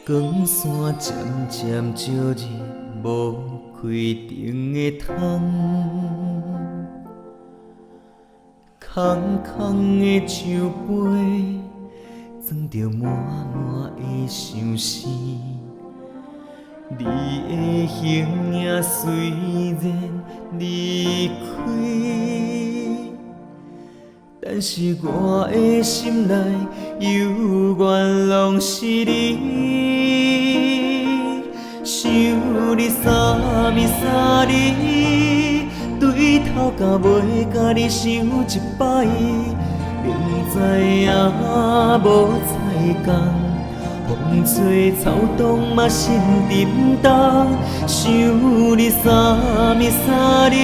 光线渐渐照入无开灯的窗，空空的酒杯装着满满的相思。你的形影虽然离开，但是我的心内犹原拢是你。想你三暝三日，对头甲尾甲你想一摆，明知影无彩工。风吹草动嘛心沉重，想你三暝三日，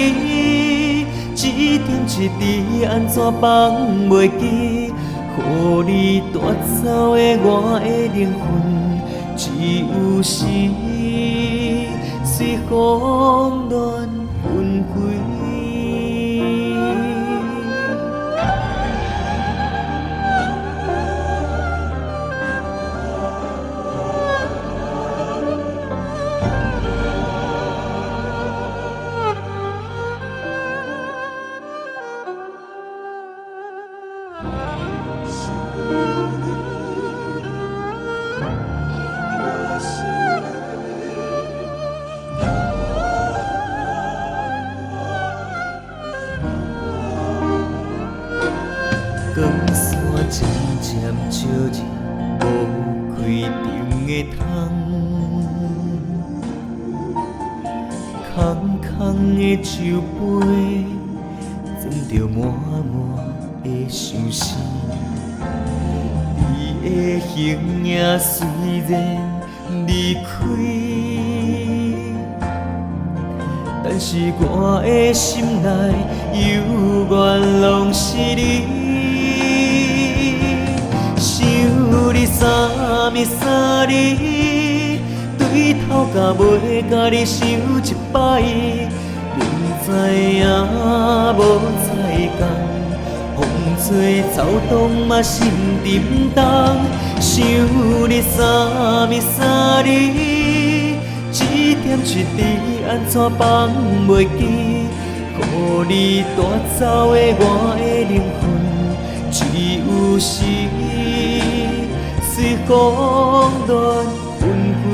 一点一滴安怎放袂记？予你带走的我的灵魂，只有死，随风乱纷飞。光线渐渐照入无开灯的窗，空空的酒杯装着满满的相思。你的形影虽然离开，但是我的心内犹原拢是你。想你三暝三日，对头甲尾甲你想一摆，明知影无彩工，风吹草动嘛心沉重。想你三暝三日，一点一滴安怎放袂记？予你带走的我的灵魂，只有死，随风乱纷飞。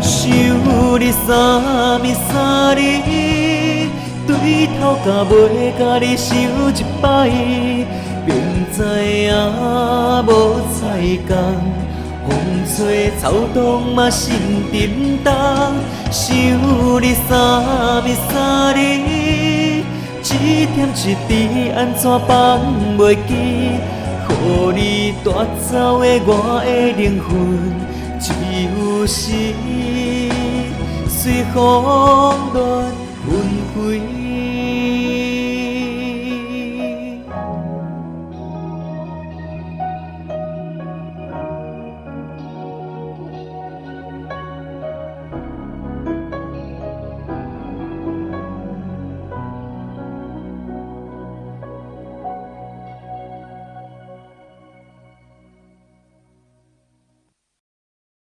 想你三暝三日，对头甲尾甲你想一摆，明知影无彩工，风吹草动嘛心沉重。想你三暝三日，一点一滴安怎放袂记？予你带走的我的灵魂，只有死，随风乱纷。